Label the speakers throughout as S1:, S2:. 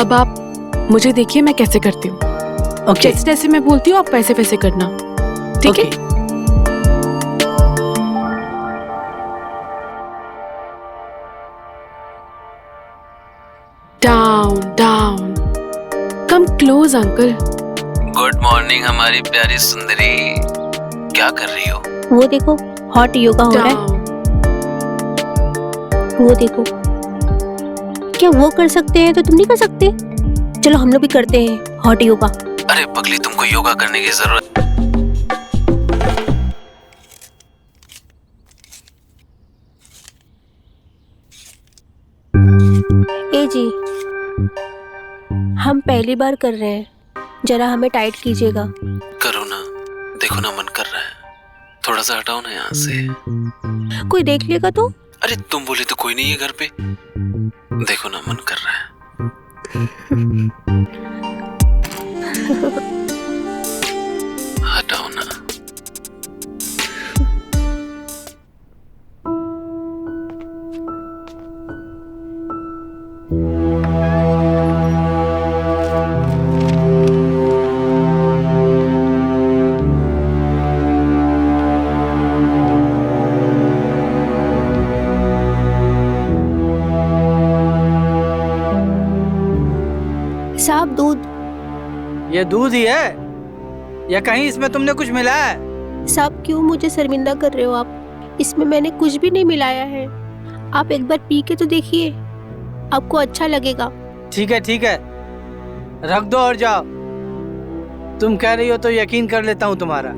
S1: अब आप मुझे देखिए मैं कैसे करती हूँ।
S2: ओके
S1: जैसे जैसे मैं बोलती हूँ आप वैसे वैसे करना, ठीक है? Down down, come close uncle.
S3: Good morning हमारी प्यारी सुंदरी, क्या कर रही हो?
S4: वो देखो हॉट योगा हो रहा है,
S1: डाउन।
S4: वो देखो। क्या वो कर सकते हैं तो तुम नहीं कर सकते? चलो हम लोग भी करते हैं हॉट योगा।
S3: अरे पगली, तुमको योगा करने की जरूरत।
S4: ए जी, हम पहली बार कर रहे हैं, जरा हमें टाइट कीजिएगा।
S3: करो ना, देखो ना मन कर रहा है, थोड़ा सा हटाओ ना यहाँ से।
S4: कोई देख लेगा तो?
S3: अरे तुम बोले तो कोई नहीं है घर पे, देखो ना मन कर रहा है। हटाओ ना।
S4: साहब दूध।
S2: ये दूध ही है या कहीं इसमें तुमने कुछ मिलाया है?
S4: साहब क्यों मुझे शर्मिंदा कर रहे हो आप? इसमें मैंने कुछ भी नहीं मिलाया है। आप एक बार पी के तो देखिए, आपको अच्छा लगेगा।
S2: ठीक है, रख दो और जाओ। तुम कह रही हो तो यकीन कर लेता हूँ तुम्हारा।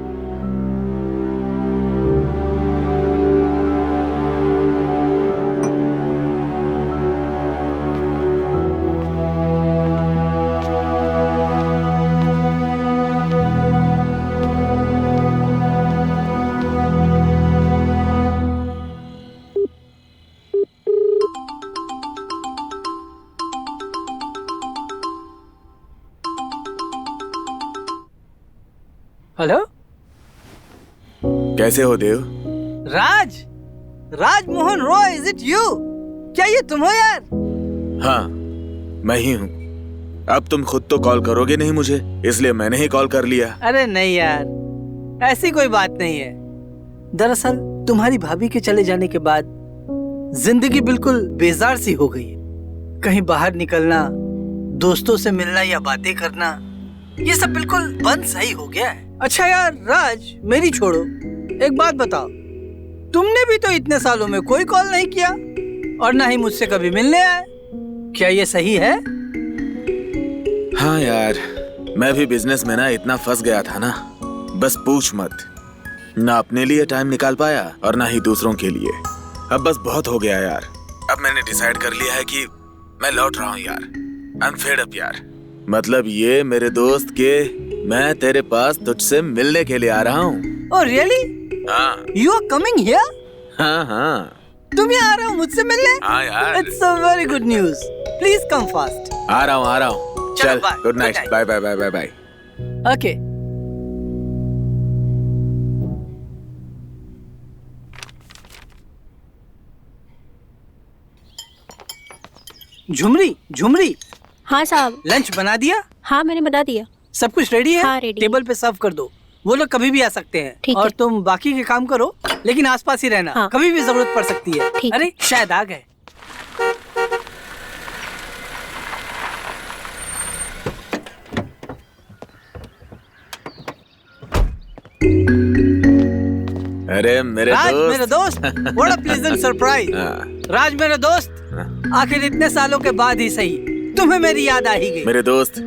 S2: हेलो,
S5: कैसे हो Dev?
S2: Raj Mohan Roy, is it you? क्या ये तुम हो यार?
S5: हाँ, मैं ही हूँ। अब तुम खुद तो कॉल करोगे नहीं मुझे, इसलिए मैंने ही कॉल कर लिया।
S2: अरे नहीं यार, ऐसी कोई बात नहीं है। दरअसल तुम्हारी भाभी के चले जाने के बाद जिंदगी बिल्कुल बेजार सी हो गई है। कहीं बाहर निकलना, दोस्तों से मिलना या बातें करना, ये सब बिल्कुल बंद सही हो गया है। अच्छा यार राज, मेरी छोड़ो, एक बात बताओ, तुमने भी तो इतने सालों में कोई कॉल नहीं किया और ना ही मुझसे कभी मिलने आए, क्या ये सही है?
S5: हाँ यार, मैं भी बिजनेस में ना इतना फंस गया था ना, बस पूछ मत। ना अपने लिए टाइम निकाल पाया और ना ही दूसरों के लिए। अब बस बहुत हो गया यार। अब मैंने डिसाइड कर लिया है कि मैं लौट रहा हूँ यार। आई एम फेड अप यार। मतलब ये मेरे दोस्त के, मैं तेरे पास तुझसे मिलने के लिए आ रहा हूँ।
S2: Oh really?
S5: हाँ
S2: यू आर कमिंग हियर?
S5: हाँ
S2: तुम यहाँ आ रहे हो मुझसे मिलने?
S5: हाँ यार,
S2: it's a very good news. Please come fast.
S5: आ रहा हूँ।
S2: चलो,
S5: चल,
S2: bye.
S5: Good night,
S2: Good night.
S5: Bye bye bye bye bye.
S2: Okay. Jhumri,
S4: हाँ साहब।
S2: लंच बना दिया?
S4: हाँ मैंने बना दिया।
S2: सब कुछ रेडी है?
S4: हाँ, ready
S2: टेबल पे सर्व कर दो, वो लोग कभी भी आ सकते हैं।
S4: ठीक
S2: और
S4: है।
S2: तुम बाकी के काम करो, लेकिन आसपास ही रहना।
S4: हाँ।
S2: कभी भी जरूरत पड़ सकती है।
S4: ठीक।
S2: अरे शायद आ गए।
S5: अरे मेरे
S2: राज
S5: दोस्त।
S2: मेरे दोस्त, व्हाट अ प्लेजेंट सरप्राइज।
S5: हाँ,
S2: राज मेरे दोस्त, आखिर इतने सालों के बाद ही सही तुम्हें मेरी याद आ ही गई।
S5: मेरे दोस्त,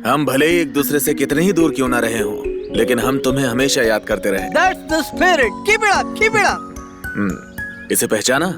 S5: हम भले ही एक दूसरे से कितने ही दूर क्यों ना रहे हों, लेकिन हम तुम्हें हमेशा याद करते रहे।
S2: That's the spirit. Keep it up, keep it up.
S5: इसे पहचाना?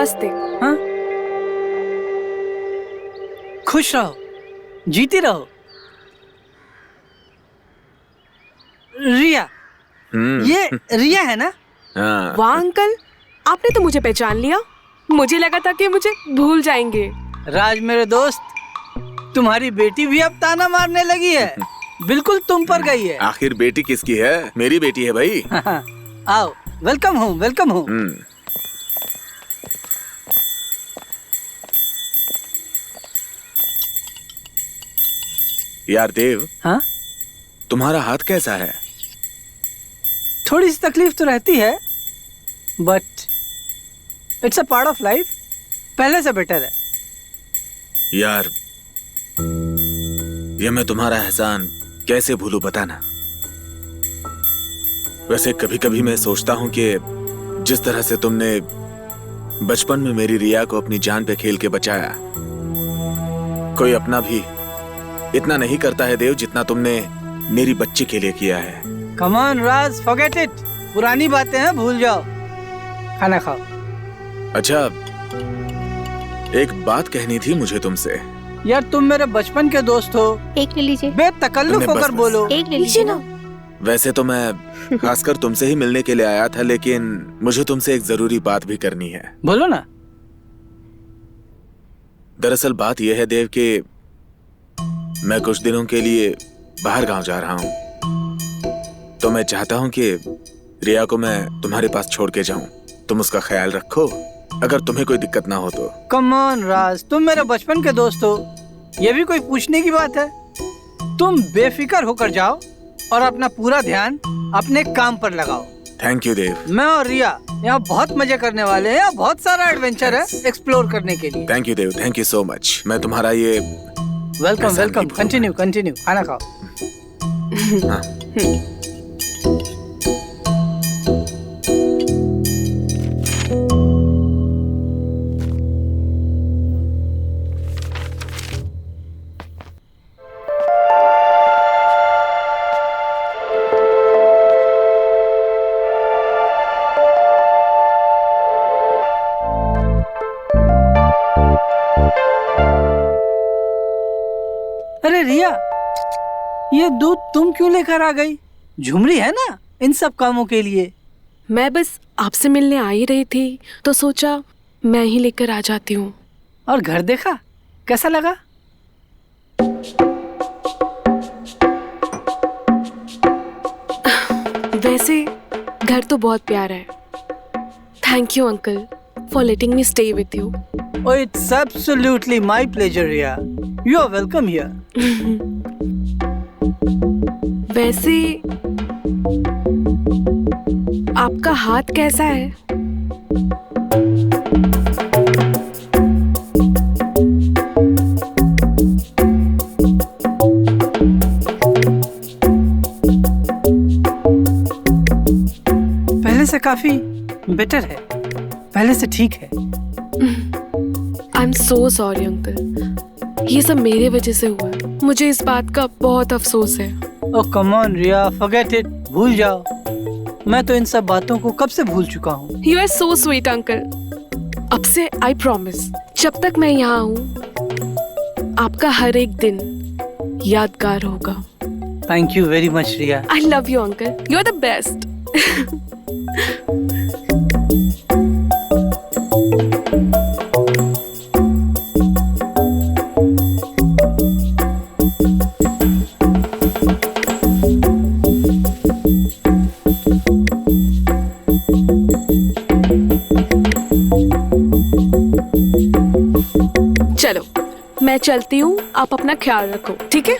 S1: नमस्ते।
S2: हाँ? खुश रहो, जीती रहो। रिया, ये रिया है ना?
S5: हाँ।
S1: वाह अंकल, आपने तो मुझे पहचान लिया। मुझे लगा था कि मुझे भूल जाएंगे।
S2: राज मेरे दोस्त, तुम्हारी बेटी भी अब ताना मारने लगी है। बिल्कुल तुम पर गई है।
S5: आखिर बेटी किसकी है? मेरी बेटी है भाई।
S2: आओ, वेलकम हूँ, वेलकम हूँ।
S5: यार देव,
S2: हाँ?
S5: तुम्हारा हाथ कैसा है?
S2: थोड़ी सी तकलीफ तो रहती है, but it's a part of life. पहले से बेटर है।
S5: यार, ये मैं तुम्हारा एहसान कैसे भूलूं बताना। वैसे कभी कभी मैं सोचता हूं कि जिस तरह से तुमने बचपन में मेरी रिया को अपनी जान पे खेल के बचाया, कोई अपना भी इतना नहीं करता है देव जितना तुमने मेरी बच्ची के लिए किया है।
S2: Come on Raj, forget it. पुरानी बातें हैं, भूल जाओ। खाना खाओ।
S5: अच्छा, एक बात कहनी थी मुझे तुमसे।
S2: यार तुम मेरे बचपन के दोस्त हो।
S4: एक ले लीजिए।
S2: बेतकल्लुफ
S5: तुमने
S2: होकर
S5: बस-
S2: बोलो।
S4: एक ले लीजिए ना।
S5: वैसे तो मैं खासकर तुमसे ही मिलने के लिए आया था, लेकिन मुझे तुमसे एक जरूरी बात भी करनी है।
S2: बोलो ना।
S5: दरअसल बात यह है देव कि मैं कुछ दिनों के लिए बाहर गांव जा रहा हूं, तो मैं चाहता हूं कि रिया को मैं तुम्हारे पास छोड़ के जाऊं। तुम उसका ख्याल रखो, अगर तुम्हें कोई दिक्कत ना हो तो।
S2: कम ऑन राज, तुम मेरे बचपन के दोस्त हो, ये भी कोई पूछने की बात है? तुम बेफिक्र होकर जाओ और अपना पूरा ध्यान अपने काम पर लगाओ।
S5: थैंक यू देव।
S2: मैं और रिया यहाँ बहुत मजे करने वाले हैं। यहाँ बहुत सारा एडवेंचर है एक्सप्लोर करने के लिए।
S5: Thank you Dev, thank you so much. मैं तुम्हारा ये
S2: वेलकम
S5: एहसान
S2: वेलकम।
S5: नहीं भूलूंगा।
S2: कंटिन्यू कंटिन्यू, खाना खाओ।
S5: हाँ।
S2: अरे रिया, ये दूध तुम क्यों लेकर आ गई? झुमरी है ना इन सब कामों के लिए।
S1: मैं बस आपसे मिलने आ ही रही थी, तो सोचा मैं ही लेकर आ जाती हूँ।
S2: और घर देखा, कैसा लगा?
S1: वैसे घर तो बहुत प्यारा है। Thank you uncle for letting me stay with you.
S2: Oh, it's absolutely my pleasure, Riya. You are welcome here.
S1: वैसे आपका हाथ कैसा है?
S2: पहले से काफी बेटर है, पहले से ठीक है।
S1: I am so sorry uncle, ये सब मेरे वजह से हुआ है। मुझे इस बात का बहुत अफसोस है।
S2: Oh, come on, Riya, forget it. भूल जाओ। मैं तो इन सब बातों को कब से भूल चुका हूँ।
S1: You are so sweet uncle. अब से आई प्रॉमिस, जब तक मैं यहाँ हूँ आपका हर एक दिन यादगार होगा।
S2: Thank you very much, Riya.
S1: I love you uncle, you are the best. चलो मैं चलती हूँ, आप अपना ख्याल रखो, ठीक है?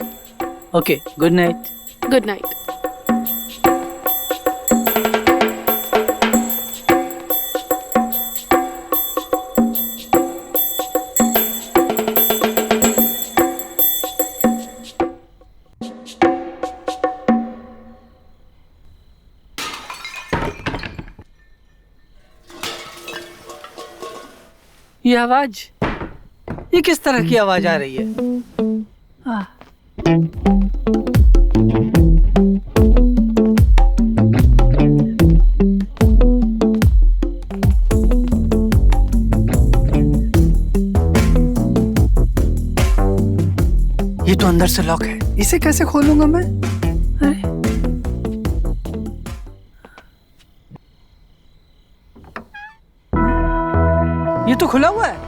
S2: Okay, good night.
S1: Good night.
S2: ये आवाज, ये किस तरह की आवाज आ रही है? आह, ये तो अंदर से लॉक है, इसे कैसे खोलूंगा मैं? अरे ये तो खुला हुआ है।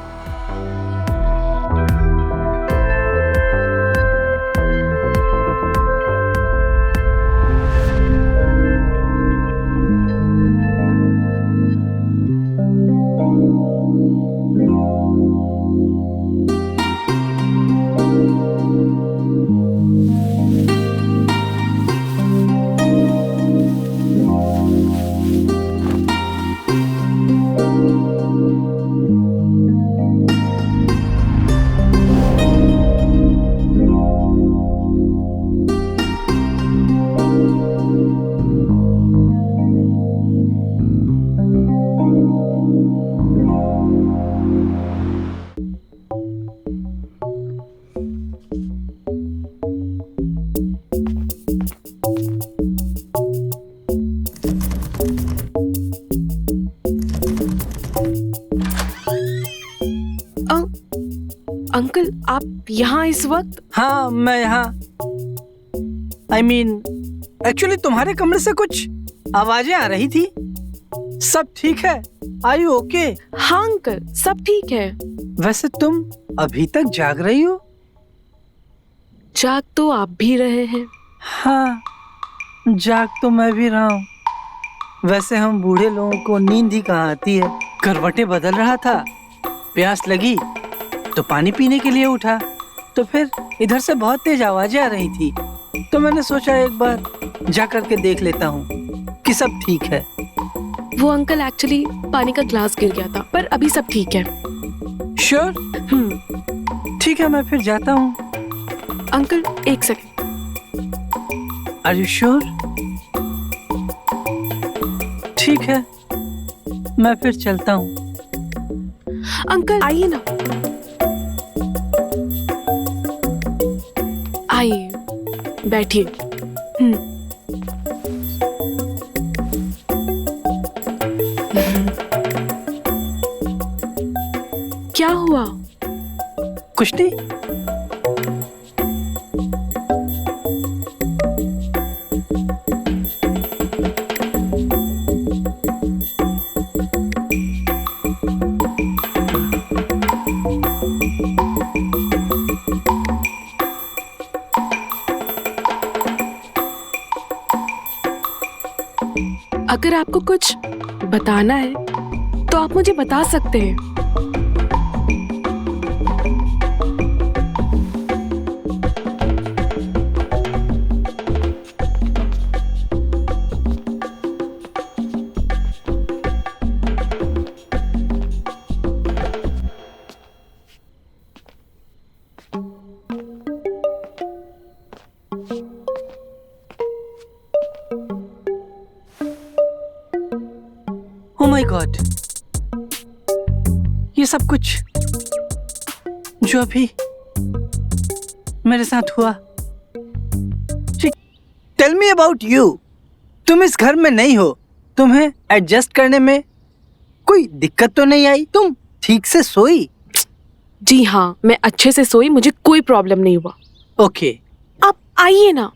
S1: अंकल, आप यहाँ इस वक्त?
S2: हाँ, मैं यहाँ एक्चुअली तुम्हारे कमरे से कुछ आवाजें आ रही थी। सब ठीक है? Are you okay?
S1: हाँ अंकल, सब ठीक है।
S2: वैसे तुम अभी तक जाग रही हो?
S1: जाग तो आप भी रहे हैं।
S2: हाँ, जाग तो मैं भी रहा हूँ। वैसे हम बूढ़े लोगों को नींद ही कहाँ आती है। करवटें बदल रहा था, प्यास लगी तो पानी पीने के लिए उठा, तो फिर इधर से बहुत तेज आवाजें आ रही थी, तो मैंने सोचा एक बार जा करके देख लेता हूँ कि सब ठीक है।
S1: वो अंकल एक्चुअली पानी का ग्लास गिर गया था, पर अभी सब ठीक है।
S2: श्योर? ठीक है, मैं फिर जाता हूँ।
S1: अंकल एक सेकंड।
S2: Are you sure? ठीक है, मैं फिर चलता हूँ।
S1: अंकल आइए ना, आइए बैठिए। क्या हुआ?
S2: कुछ नहीं।
S1: अगर आपको कुछ बताना है तो आप मुझे बता सकते हैं।
S2: Oh my God! ये सब कुछ जो अभी मेरे साथ हुआ। Tell me about you. तुम इस घर में नहीं हो, तुम्हें एडजस्ट करने में कोई दिक्कत तो नहीं आई? तुम ठीक से सोई?
S1: जी हाँ, मैं अच्छे से सोई, मुझे कोई प्रॉब्लम नहीं हुआ।
S2: ओके।
S1: आप आइए ना,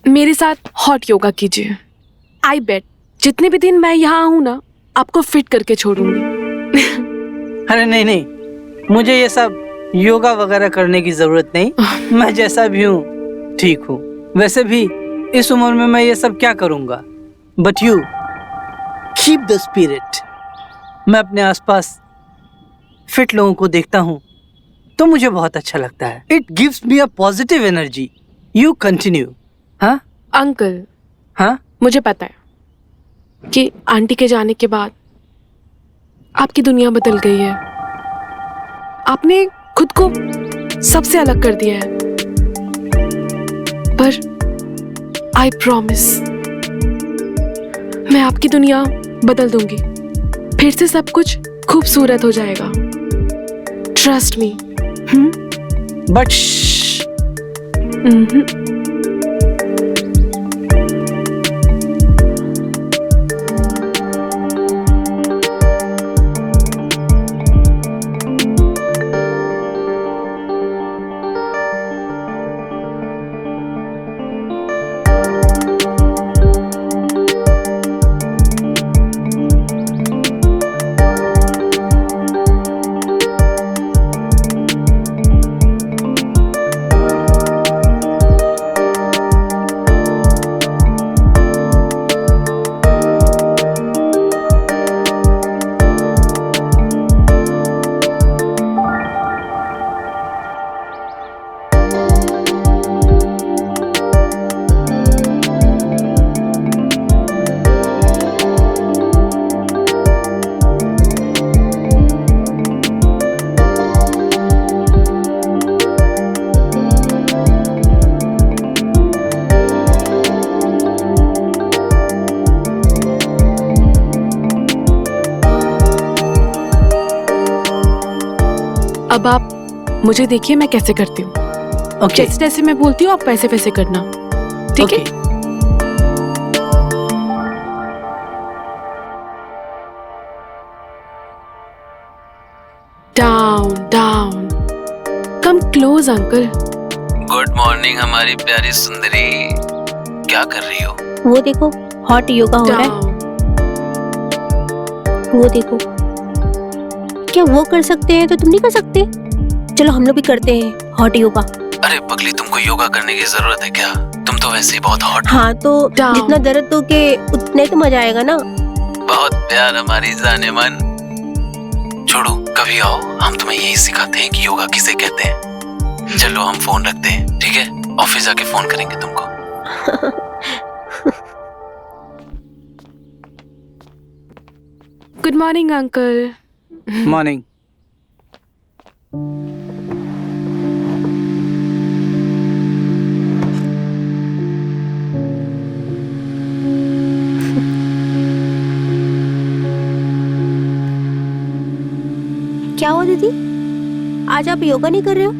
S1: मेरे साथ हॉट योगा कीजिए। आई बेट जितने भी दिन मैं यहाँ हूँ ना, आपको फिट करके छोड़ूंगी।
S2: अरे नहीं, मुझे ये सब योगा वगैरह करने की जरूरत नहीं। मैं जैसा भी हूँ ठीक हूँ। वैसे भी इस उम्र में मैं ये सब क्या करूँगा। But you keep the spirit. मैं अपने आसपास फिट लोगों को देखता हूँ तो मुझे बहुत अच्छा लगता है। It gives me a positive energy. You continue. हाँ
S1: अंकल,
S2: हाँ,
S1: मुझे पता है कि आंटी के जाने के बाद आपकी दुनिया बदल गई है। आपने खुद को सबसे अलग कर दिया है, पर आई प्रॉमिस मैं आपकी दुनिया बदल दूंगी। फिर से सब कुछ खूबसूरत हो जाएगा। Trust me.
S2: बट
S1: अब आप मुझे देखिए मैं कैसे करती हूँ।
S2: ओके
S1: जैसे जैसे मैं बोलती हूँ आप वैसे वैसे करना, ठीक है? Down down, come close uncle.
S3: Good morning हमारी प्यारी सुंदरी, क्या कर रही हो?
S4: वो देखो हॉट योगा हो रहा है,
S1: डाउन।
S4: वो देखो। क्या वो कर सकते हैं तो तुम नहीं कर सकते? चलो हम लोग भी करते हैं हॉट योगा।
S3: अरे पगली, तुमको योगा करने की जरूरत है क्या? तुम तो वैसे ही बहुत हॉट हो।
S4: हाँ तो
S1: Down.
S4: जितना दर्द हो के उतने तो मजा आएगा ना।
S3: बहुत प्यार हमारी जाने मन। छोड़ो, कभी आओ, हम तुम्हें यही सिखाते हैं कि योगा किसे कहते हैं। चलो हम फोन रखते हैं, ठीक है? ऑफिस जाके फोन करेंगे तुमको।
S1: Good morning uncle.
S2: मॉर्निंग।
S4: क्या हुआ दीदी, आज आप योगा नहीं कर रहे हो?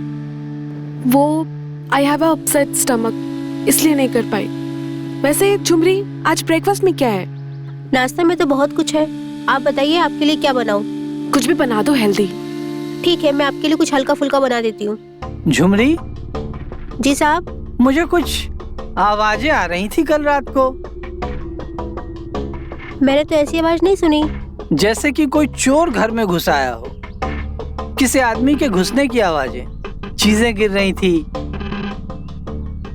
S1: वो I have a upset stomach, इसलिए नहीं कर पाई। वैसे झुमरी, आज ब्रेकफास्ट में क्या है?
S4: नाश्ता में तो बहुत कुछ है, आप बताइए आपके लिए क्या बनाऊं?
S1: कुछ भी बना दो हेल्दी।
S4: ठीक है, मैं आपके लिए कुछ हल्का फुल्का बना देती हूँ।
S2: झुमरी,
S4: जी साहब।
S2: मुझे कुछ आवाजें आ रही थी कल रात को,
S4: मैंने तो ऐसी आवाज नहीं सुनी।
S2: जैसे कि कोई चोर घर में घुस आया हो। किसी आदमी के घुसने की आवाजें, चीजें गिर रही थी।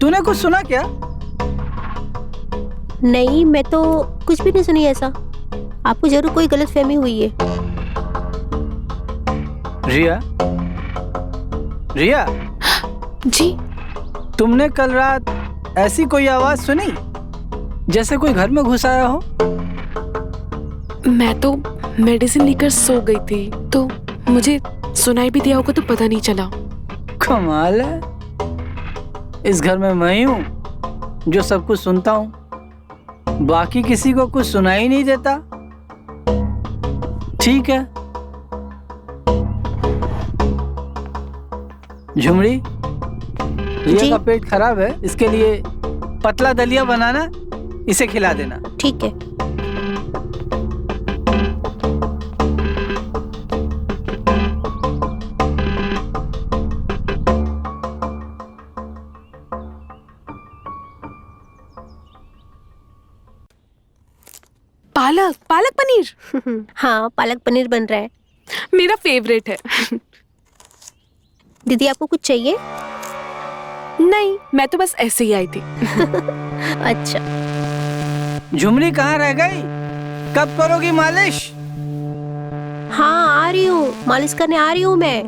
S2: तूने कुछ सुना क्या?
S4: नहीं, मैं तो कुछ भी नहीं सुनी ऐसा। आपको जरूर कोई गलतफहमी हुई है।
S2: रिया, रिया,
S1: जी?
S2: तुमने कल रात ऐसी कोई आवाज सुनी जैसे कोई घर में घुस आया हो?
S1: मैं तो मेडिसिन लेकर सो गई थी, तो मुझे सुनाई भी दिया होगा तो पता नहीं चला।
S2: कमाल है, इस घर में मैं ही हूँ जो सब कुछ सुनता हूँ, बाकी किसी को कुछ सुनाई नहीं देता। ठीक है झुमरी, रिया
S4: जी?
S2: का पेट खराब है, इसके लिए पतला दलिया बनाना, इसे खिला देना।
S4: ठीक है।
S1: पालक पालक पनीर
S4: हाँ, पालक पनीर बन रहा है।
S1: मेरा फेवरेट है।
S4: दीदी आपको कुछ चाहिए?
S1: नहीं, मैं तो बस ऐसे ही आई थी।
S4: अच्छा।
S2: झुमरी कहाँ रह गई? कब करोगी मालिश?
S4: हाँ आ रही हूँ, मालिश करने आ रही हूँ मैं।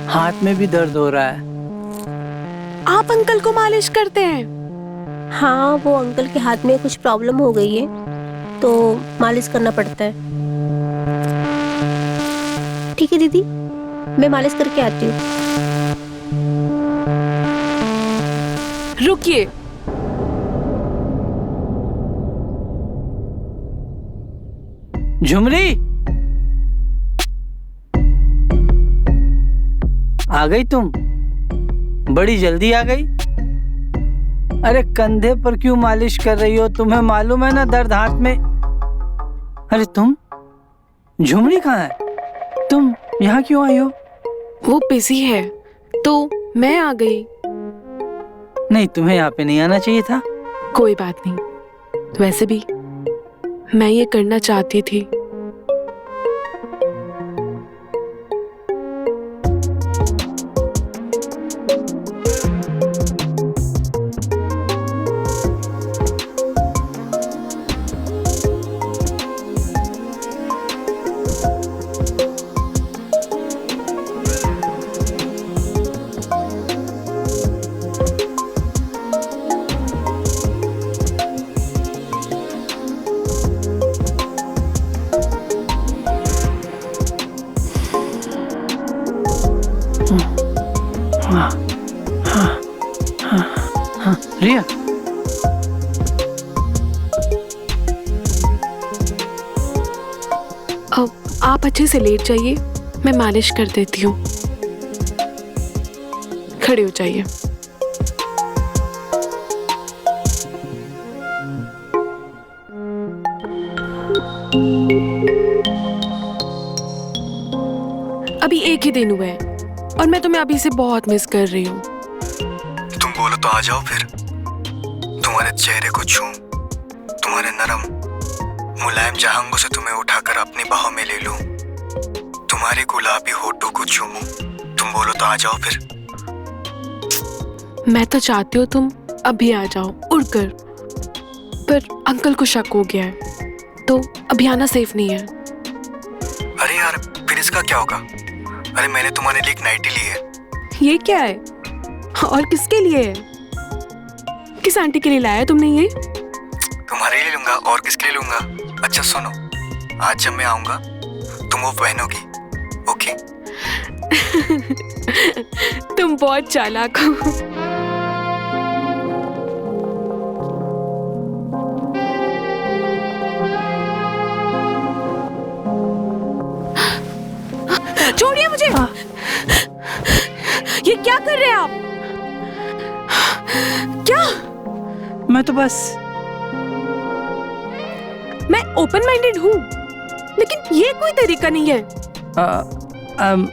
S2: हाथ में भी दर्द हो रहा है।
S1: आप अंकल को मालिश करते हैं?
S4: हाँ, वो अंकल के हाथ में कुछ प्रॉब्लम हो गई है तो मालिश करना पड़ता है। ठीक है दीदी, मैं मालिश करके आती हूँ।
S1: रुकिए,
S2: झुमरी, आ गई तुम? बड़ी जल्दी आ गई। अरे कंधे पर क्यों मालिश कर रही हो? तुम्हें मालूम है ना दर्द हाथ में। अरे तुम, झुमरी कहाँ है? तुम यहाँ क्यों आई हो?
S1: वो बिजी है तो मैं आ गई।
S2: नहीं, तुम्हें यहाँ पे नहीं आना चाहिए था।
S1: कोई बात नहीं, वैसे भी मैं ये करना चाहती थी। आप अच्छे से लेट जाइए, मैं मालिश कर देती हूँ। खड़े हो जाइए। अभी एक ही दिन हुआ है और मैं तुम्हें अभी से बहुत मिस कर रही हूँ।
S6: तुम बोलो तो आ जाओ फिर। तुम्हारे चेहरे को छूं, तुम्हारे नरम मुलायम जहांगों से तुम्हें उठाकर अपनी बाहों में ले लूं, तुम्हारे गुलाबी होठों को चूमूं। तुम बोलो तो आ जाओ फिर।
S1: मैं तो चाहती हूँ तुम अभी आ जाओ उड़कर, पर अंकल को शक हो गया है तो अभी आना सेफ नहीं है।
S6: अरे यार, फिर इसका क्या होगा? अरे मैंने तुम्हारे लिए एक नाइटी ली है।
S1: ये क्या है और किसके लिए है? किस आंटी के लिए लाया तुमने ये?
S6: तुम्हारे लिए लूंगा और किसके लिए लूंगा? अच्छा सुनो, आज जब मैं आऊंगा तुम वो पहनोगी, ओके?
S1: तुम बहुत चालाक हो। छोड़िए मुझे। ये क्या कर रहे हैं आप? क्या?
S2: मैं तो बस
S1: मैं ओपन माइंडेड हूँ, लेकिन ये कोई तरीका नहीं है।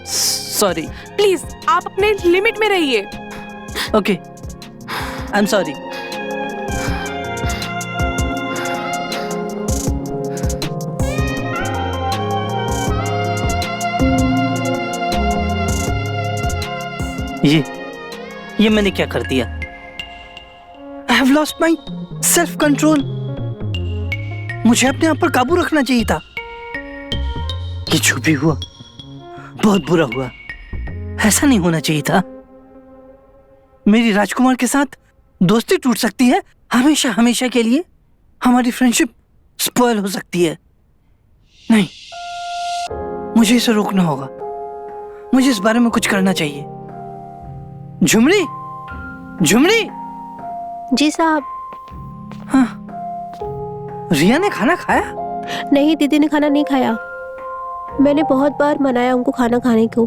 S2: सॉरी।
S1: प्लीज आप अपने लिमिट में रहिए।
S2: Okay, I am sorry. ये मैंने क्या कर दिया? I have lost my self control. मुझे अपने आप पर काबू रखना चाहिए था। ये जो भी हुआ बहुत बुरा हुआ, ऐसा नहीं होना चाहिए था। मेरी राजकुमार के साथ दोस्ती टूट सकती है हमेशा हमेशा के लिए। हमारी फ्रेंडशिप स्पॉइल हो सकती है। नहीं, मुझे इसे रोकना होगा। मुझे इस बारे में कुछ करना चाहिए। झुमरी, झुमरी।
S4: जी साहब।
S2: हाँ, रिया ने खाना खाया?
S4: नहीं, दीदी ने खाना नहीं खाया। मैंने बहुत बार मनाया उनको खाना खाने को,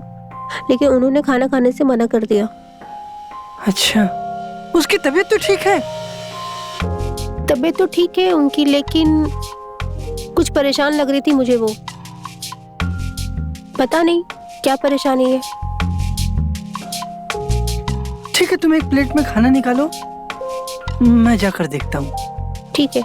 S4: लेकिन उन्होंने खाना खाने से मना कर दिया।
S2: अच्छा, उसकी तबीयत तो ठीक है?
S4: तबीयत तो ठीक है उनकी, लेकिन कुछ परेशान लग रही थी मुझे वो। पता नहीं क्या परेशानी है।
S2: ठीक है, तुम एक प्लेट में खाना निकालो, मैं जाकर देखता हूँ।
S4: ठीक है।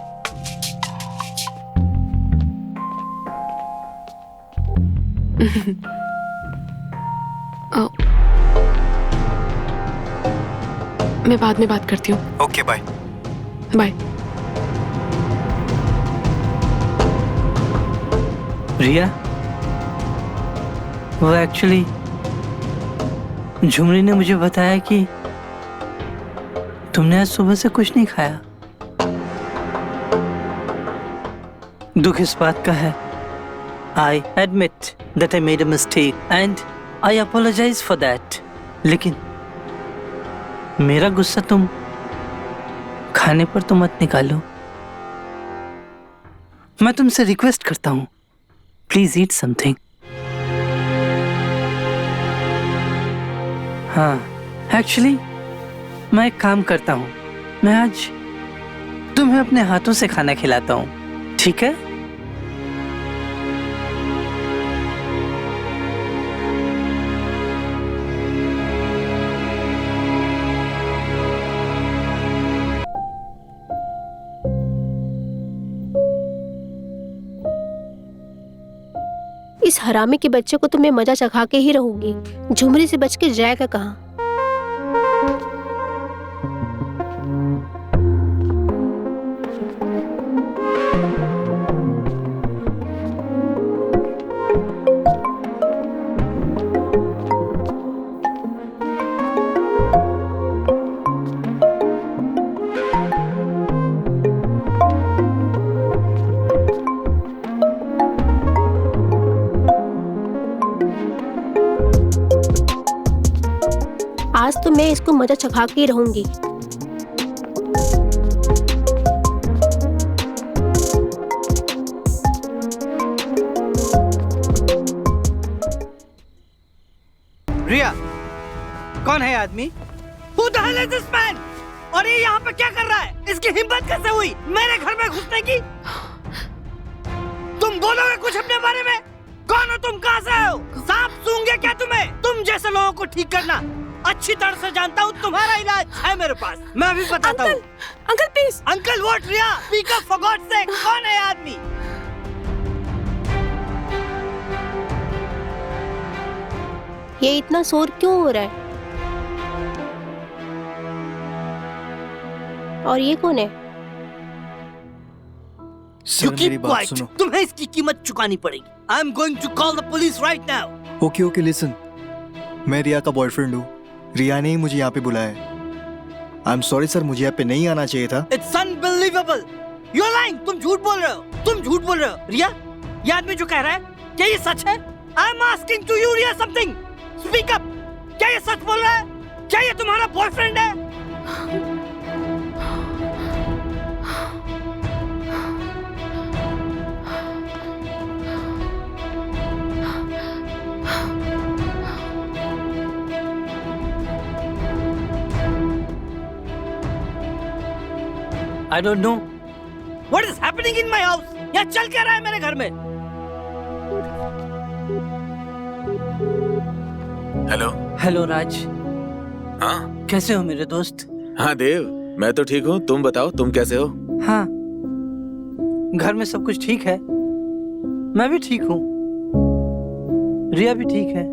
S1: मैं बाद में बात करती हूँ।
S6: Okay, bye.
S1: बाय।
S2: रिया, वो एक्चुअली झुमरी ने मुझे बताया कि तुमने आज सुबह से कुछ नहीं खाया। दुख इस बात का है, I admit that I made a mistake and I apologize for that. लेकिन मेरा गुस्सा तुम खाने पर तो मत निकालो। मैं तुमसे रिक्वेस्ट करता हूँ, प्लीज ईट समथिंग। हाँ, एक्चुअली मैं एक काम करता हूँ, मैं आज तुम्हें अपने हाथों से खाना खिलाता हूँ, ठीक है?
S4: इस हरामी के बच्चे को तो मैं मजा चखा के ही रहूंगी। झुमरी से बच के जाएगा कहाँ? आज तो मैं इसको मजा चखा के ही रहूंगी।
S2: कौन है आदमी? Who the hell is this man? और ये यहाँ पे क्या कर रहा है? इसकी हिम्मत कैसे हुई मेरे घर में घुसने की? तुम बोलोगे कुछ अपने बारे में? कौन हो तुम? कहाँ से आए हो? सांप सूंघे क्या तुम्हें? तुम जैसे लोगों को ठीक करना अच्छी तरह से जानता हूँ। तुम्हारा इलाज है मेरे पास, मैं अभी बताता हूँ।
S1: Uncle please.
S2: Uncle what Riya? Speak up for god sake. कौन है आदमी?
S4: ये इतना शोर क्यों हो रहा है? और ये कौन है?
S6: सर मेरी बात सुनो।
S2: तुम्हें इसकी कीमत चुकानी पड़ेगी। I am going to call the police right now.
S6: Okay okay listen, मैं रिया का बॉयफ्रेंड हूँ। रिया ने ही मुझे यहाँ पे बुलाया है। आई एम सॉरी सर, मुझे यहाँ पे नहीं आना चाहिए था।
S2: It's unbelievable. You are lying. तुम झूठ बोल रहे हो। तुम झूठ बोल रहे हो। रिया, ये आदमी जो कह रहा है क्या ये सच है? I am asking to you Riya something. Speak up. क्या ये सच बोल रहा है? क्या ये तुम्हारा बॉयफ्रेंड है? I don't know. What is happening in my house? यहाँ चल क्या रहा है मेरे घर में?
S5: हेलो।
S2: हेलो राज।
S5: हाँ
S2: कैसे हो मेरे दोस्त?
S5: हाँ देव, मैं तो ठीक हूँ। तुम बताओ, तुम कैसे हो?
S2: हाँ, घर में सब कुछ ठीक है। मैं भी ठीक हूँ। रिया भी ठीक है।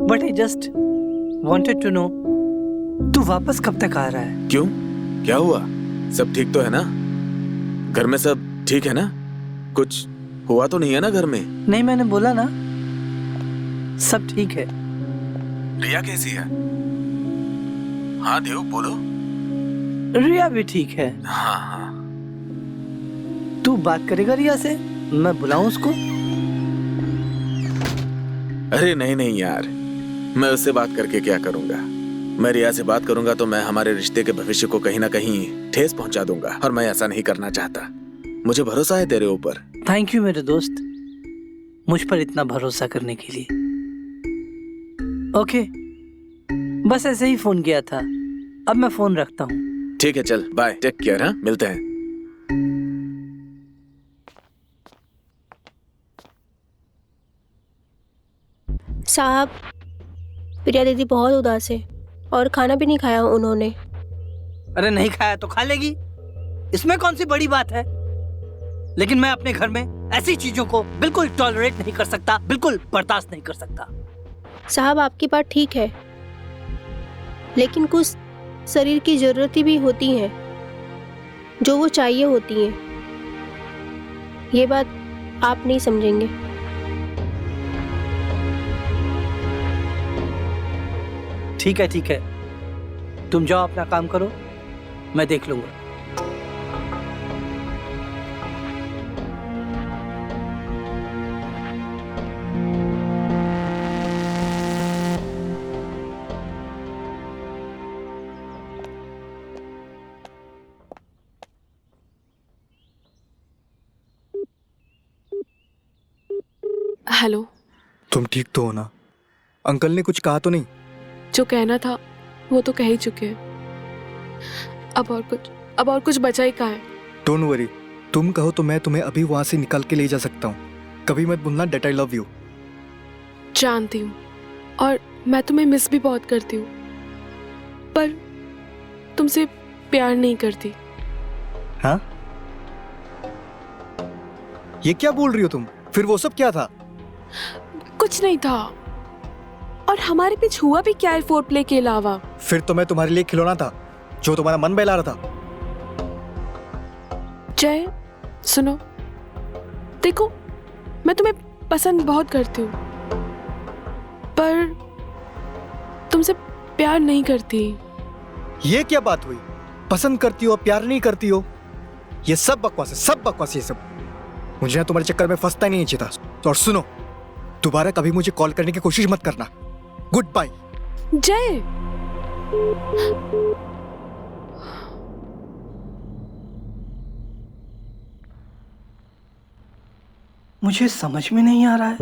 S2: But I just wanted to know, तू वापस कब तक आ रहा है?
S5: क्यों, क्या हुआ? सब ठीक तो है ना? घर में सब ठीक है ना? कुछ हुआ तो नहीं है ना घर में?
S2: नहीं, मैंने बोला ना सब ठीक है।
S5: रिया कैसी है? हाँ देव बोलो।
S2: रिया भी ठीक है।
S5: हाँ हाँ।
S2: तू बात करेगा रिया से? मैं बुलाऊं उसको?
S5: अरे नहीं नहीं यार, मैं उससे बात करके क्या करूंगा? मैं रिया से बात करूंगा तो मैं हमारे रिश्ते के भविष्य को कहीं ना कहीं ठेस पहुंचा दूंगा, और मैं ऐसा नहीं करना चाहता। मुझे भरोसा है तेरे ऊपर।
S2: थैंक यू मेरे दोस्त, मुझ पर इतना भरोसा करने के लिए। ओके, बस ऐसे ही फोन किया था। अब मैं फोन रखता हूँ।
S5: ठीक है, चल बाय, टेक केयर। हाँ, मिलते हैं।
S4: साहब, प्रिया दीदी बहुत उदास है और खाना भी नहीं खाया उन्होंने।
S2: अरे नहीं खाया तो खा लेगी, इसमें कौन सी बड़ी बात है? लेकिन मैं अपने घर में ऐसी चीजों को बिल्कुल टॉलरेट नहीं कर सकता, बिल्कुल बर्दाश्त नहीं कर सकता।
S4: साहब, आपकी बात ठीक है, लेकिन कुछ शरीर की जरूरतें भी होती हैं जो वो चाहिए होती हैं। ये बात आप नहीं समझेंगे।
S2: ठीक है ठीक है, तुम जाओ अपना काम करो, मैं देख लूंगा।
S1: हेलो।
S6: तुम ठीक तो हो ना? अंकल ने कुछ कहा तो नहीं?
S1: जो कहना था वो तो कह ही चुके हैं। अब और कुछ बचा ही कहाँ है?
S6: डोंट वरी, तुम कहो तो मैं तुम्हें अभी वहां से निकाल के ले जा सकता हूँ। कभी मत भूलना दैट आई लव यू।
S1: जानती हूँ, और मैं तुम्हें मिस भी बहुत करती हूँ, पर तुमसे प्यार नहीं करती।
S6: हाँ, ये क्या बोल रही हो तुम? फिर वो सब क्या था?
S1: कुछ नहीं था, और हमारे बीच हुआ भी क्या है फोर प्ले के अलावा?
S6: फिर तो मैं तुम्हारे लिए खिलौना था जो तुम्हारा मन बहला रहा था।
S1: जय, सुनो, देखो, मैं तुम्हें पसंद बहुत करती हूँ, पर तुमसे प्यार नहीं करती।
S6: ये क्या बात हुई? पसंद करती हो, प्यार नहीं करती हो? ये सब बकवास है, सब बकवास। ये सब मुझे ना तुम्हारे चक्कर में फंसता नहीं चाहिए। और सुनो, दोबारा कभी मुझे कॉल करने की कोशिश मत करना। Good bye.
S1: जय,
S2: मुझे समझ में नहीं आ रहा है,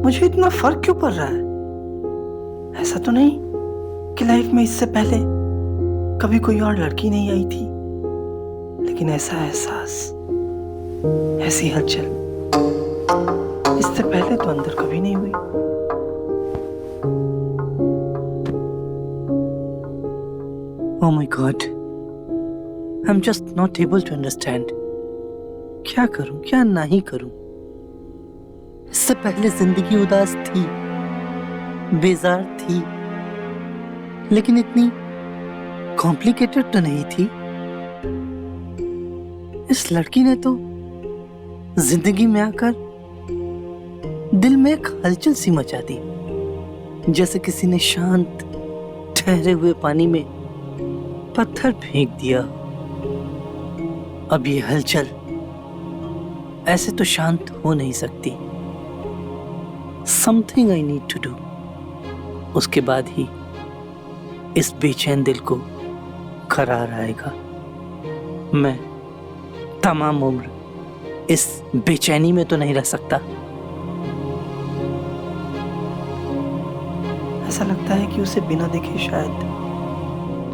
S2: मुझे इतना फर्क क्यों पड़ रहा है? ऐसा तो नहीं कि लाइफ में इससे पहले कभी कोई और लड़की नहीं आई थी, लेकिन ऐसा एहसास, ऐसी हलचल इससे पहले तो अंदर कभी नहीं हुई। Oh my God, I'm just not able to understand. क्या करूं, क्या नहीं करूं? इससे पहले जिंदगी उदास थी, बेजार थी, लेकिन इतनी कॉम्प्लिकेटेड तो नहीं थी। इस लड़की ने तो जिंदगी में आकर दिल में एक हलचल सी मचा दी, जैसे किसी ने शांत ठहरे हुए पानी में पत्थर फेंक दिया। अब ये हलचल ऐसे तो शांत हो नहीं सकती। Something I need to do. उसके बाद ही इस बेचैन दिल को करार आएगा। मैं तमाम उम्र इस बेचैनी में तो नहीं रह सकता। ऐसा लगता है कि उसे बिना देखे शायद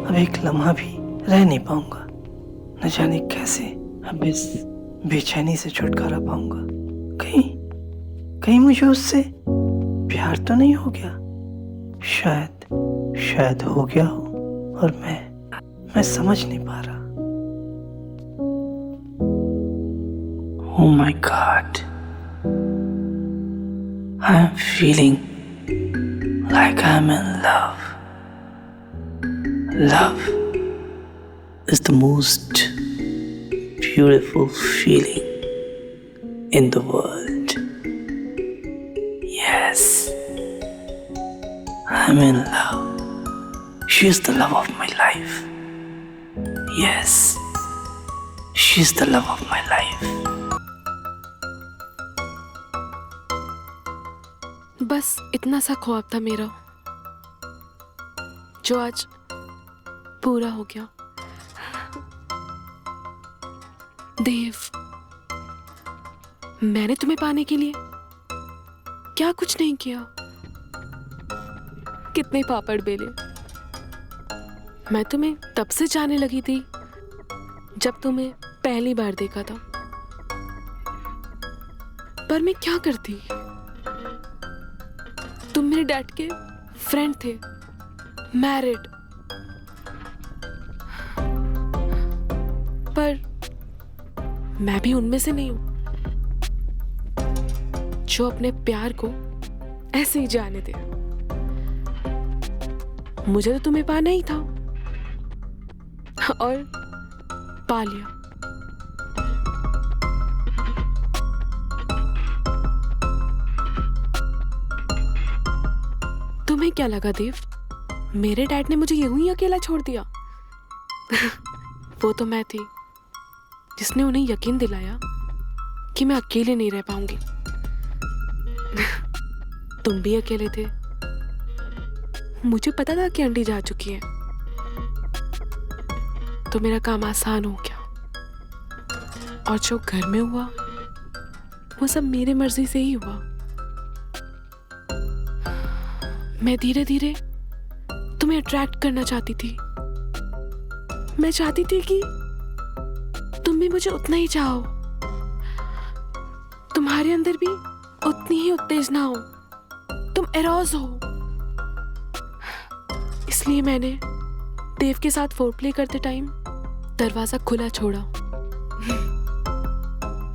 S2: अब एक लम्हा भी रह नहीं पाऊंगा। न जाने कैसे अब इस बेचैनी से छुटकारा पाऊंगा। कहीं मुझे उससे प्यार तो नहीं हो गया? शायद हो गया हो और मैं समझ नहीं पा रहा। Oh my God, I'm feeling like I'm in love. Love is the most beautiful feeling in the world. Yes, I'm in love. She is the love of my life. Yes, she is the love of my life.
S1: बस इतना सा ख्वाब था मेरा, जो आज पूरा हो गया। देव, मैंने तुम्हें पाने के लिए क्या कुछ नहीं किया। कितने पापड़ बेले। मैं तुम्हें तब से जाने लगी थी जब तुम्हें पहली बार देखा था, पर मैं क्या करती। तुम मेरे डैड के फ्रेंड थे, मैरिड, पर मैं भी उनमें से नहीं हूं जो अपने प्यार को ऐसे ही जाने दे। मुझे तो तुम्हें पाना ही था और पा लिया। तुम्हें क्या लगा देव, मेरे डैड ने मुझे यूं ही अकेला छोड़ दिया? वो तो मैं थी जिसने उन्हें यकीन दिलाया कि मैं अकेले नहीं रह पाऊंगी। तुम भी अकेले थे। मुझे पता था कि आंटी जा चुकी है, तो मेरा काम आसान हो गया। और जो घर में हुआ वो सब मेरी मर्जी से ही हुआ। मैं धीरे धीरे तुम्हें अट्रैक्ट करना चाहती थी। मैं चाहती थी कि तुम भी मुझे उतना ही चाहो, तुम्हारे अंदर भी उतनी ही उत्तेजना हो, तुम एरोज हो। इसलिए मैंने देव के साथ फोरप्ले करते टाइम दरवाजा खुला छोड़ा।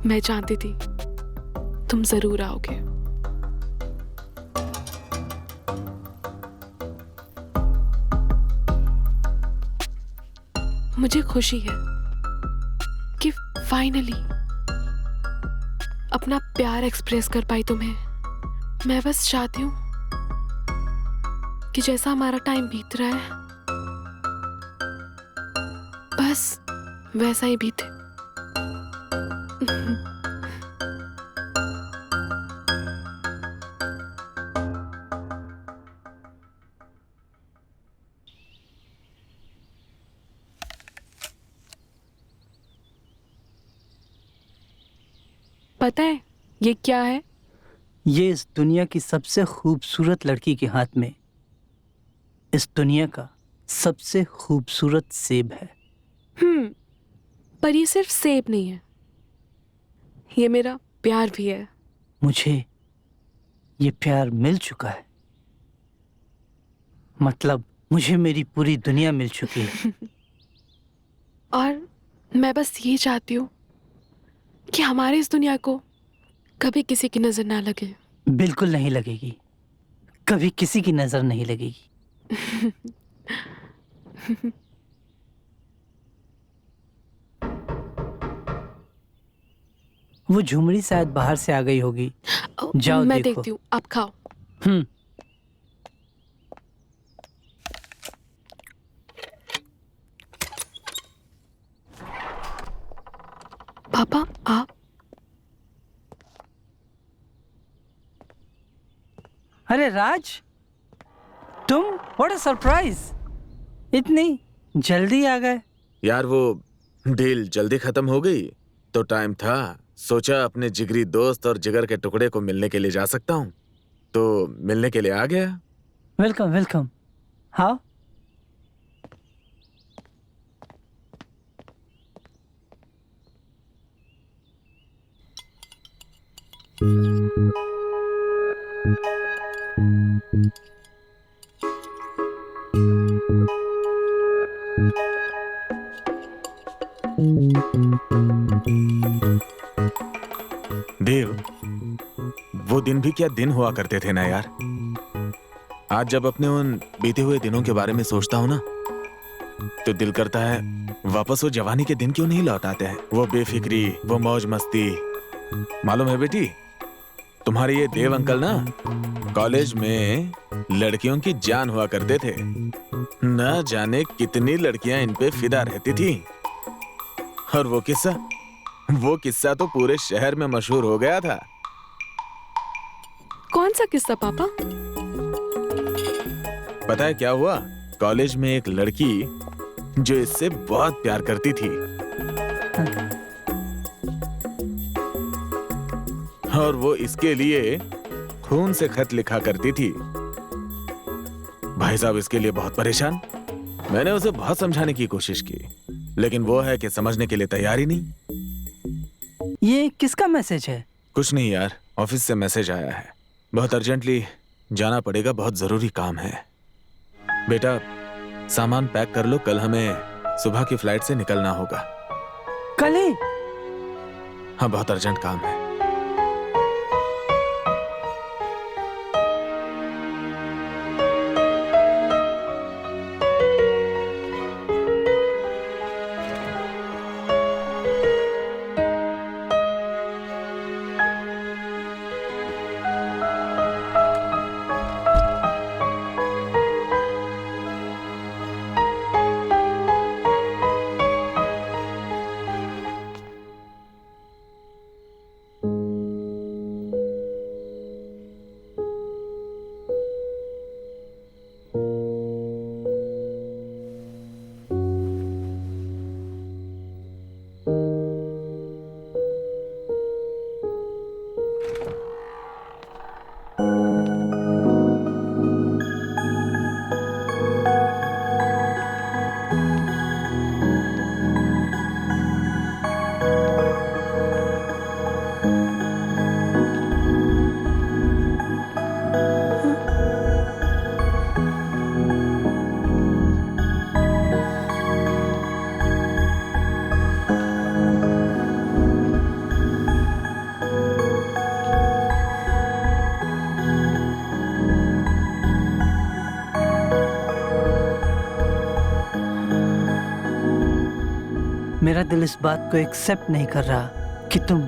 S1: मैं जानती थी तुम जरूर आओगे। मुझे खुशी है कि फाइनली अपना प्यार एक्सप्रेस कर पाई तुम्हें। मैं बस चाहती हूं कि जैसा हमारा टाइम बीत रहा है बस वैसा ही बीते। पता है ये क्या है?
S2: ये इस दुनिया की सबसे खूबसूरत लड़की के हाथ में इस दुनिया का सबसे खूबसूरत सेब है।
S1: पर ये सिर्फ सेब नहीं है, ये मेरा प्यार भी है।
S2: मुझे ये प्यार मिल चुका है, मतलब मुझे मेरी पूरी दुनिया मिल चुकी है।
S1: और मैं बस ये चाहती हूँ कि हमारे इस दुनिया को कभी किसी की नजर ना लगे।
S2: बिल्कुल नहीं लगेगी, कभी किसी की नजर नहीं लगेगी। वो झुमरी शायद बाहर से आ गई होगी। जाओ
S1: मैं
S2: देखो।
S1: देखती हूँ, आप खाओ।
S2: हम्म।
S1: पापा आप।
S2: अरे राज, तुम, व्हाट अ सरप्राइज, इतनी जल्दी आ गए।
S5: यार वो डील जल्दी खत्म हो गई तो टाइम था, सोचा अपने जिगरी दोस्त और जिगर के टुकड़े को मिलने के लिए जा सकता हूँ, तो मिलने के लिए आ गया।
S2: Welcome welcome. हाँ,
S5: देव, वो दिन भी क्या दिन हुआ करते थे ना यार। आज जब अपने उन बीते हुए दिनों के बारे में सोचता हूँ ना, तो दिल करता है वापस वो जवानी के दिन क्यों नहीं लौट आते हैं। वो बेफिक्री, वो मौज मस्ती। मालूम है बेटी, तुम्हारे ये देव अंकल ना कॉलेज में लड़कियों की जान हुआ करते थे। न जाने कितनी लड़कियां इन पे फिदा रहती थी। और वो किस्सा तो पूरे शहर में मशहूर हो गया था।
S1: कौन सा किस्सा पापा?
S5: पता है क्या हुआ? कॉलेज में एक लड़की जो इससे बहुत प्यार करती थी, और वो इसके लिए खून से खत लिखा करती थी। भाई साहब इसके लिए बहुत परेशान। मैंने उसे बहुत समझाने की कोशिश की, लेकिन वो है कि समझने के लिए तैयार ही नहीं।
S2: ये किसका मैसेज है?
S5: कुछ नहीं यार, ऑफिस से मैसेज आया है, बहुत अर्जेंटली जाना पड़ेगा, बहुत जरूरी काम है। बेटा सामान पैक कर लो, कल हमें सुबह की फ्लाइट से निकलना होगा।
S2: कल ही?
S5: हाँ, बहुत अर्जेंट काम है।
S2: मेरा दिल इस बात को एक्सेप्ट नहीं कर रहा कि तुम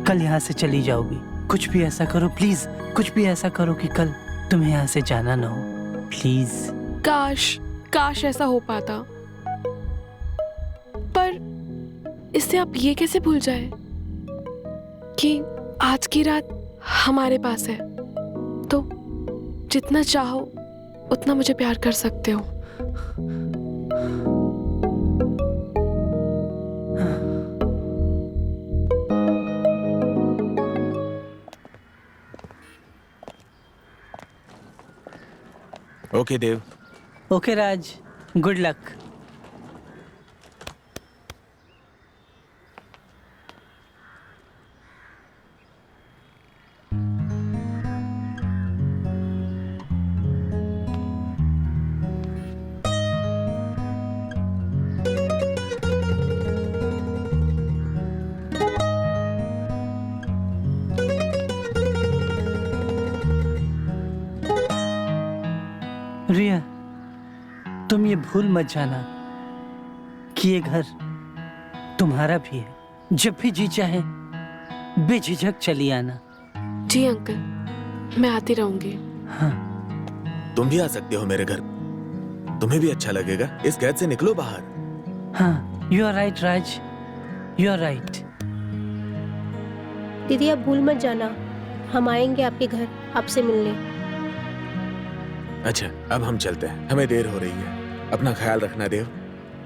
S2: कल यहाँ से चली जाओगी। कुछ भी ऐसा करो प्लीज, कुछ भी ऐसा करो कि कल तुम्हें यहाँ से जाना ना हो, प्लीज।
S1: काश ऐसा हो पाता, पर इससे आप ये कैसे भूल जाए कि आज की रात हमारे पास है, तो जितना चाहो उतना मुझे प्यार कर सकते हो।
S5: ओके देव,
S2: ओके राज, गुड लक। रिया, तुम ये भूल मत जाना कि ये घर तुम्हारा भी है। जब भी जी चाहे बेझिझक चली आना।
S1: जी अंकल, मैं आती रहूंगी।
S2: हाँ,
S5: तुम भी आ सकते हो मेरे घर, तुम्हें भी अच्छा लगेगा। इस कैद से निकलो बाहर।
S2: हाँ, you are right Raj, you are right.
S4: दीदी आप भूल मत जाना, हम आएंगे आपके घर आपसे मिलने।
S5: अच्छा, अब हम चलते हैं, हमें देर हो रही है। अपना ख्याल रखना देव,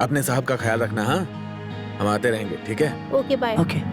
S5: अपने साहब का ख्याल रखना। हाँ, हम आते रहेंगे, ठीक है?
S4: Okay bye.
S2: ओके।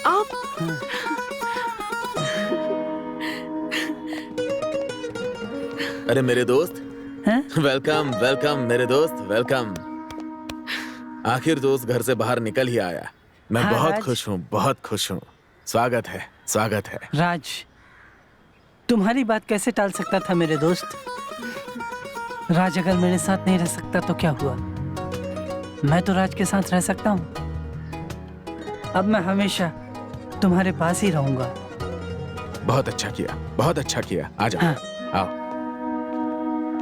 S1: आप
S5: अरे मेरे दोस्त,
S2: हैं?
S5: वेलकम वेलकम मेरे दोस्त, वेलकम। आखिर दोस्त घर से बाहर निकल ही आया। मैं
S2: हाँ,
S5: बहुत
S2: राज।
S5: खुश हूँ, बहुत खुश हूँ। स्वागत है, स्वागत है।
S2: राज, तुम्हारी बात कैसे टाल सकता था मेरे दोस्त? राज अगर मेरे साथ नहीं रह सकता तो क्या हुआ? मैं तो राज के साथ रह सकता हूँ। अब मैं हमेशा तुम्हारे पास ही रहूंगा।
S5: बहुत अच्छा किया, बहुत अच्छा किया। आ जाओ,
S2: हाँ।
S5: आओ।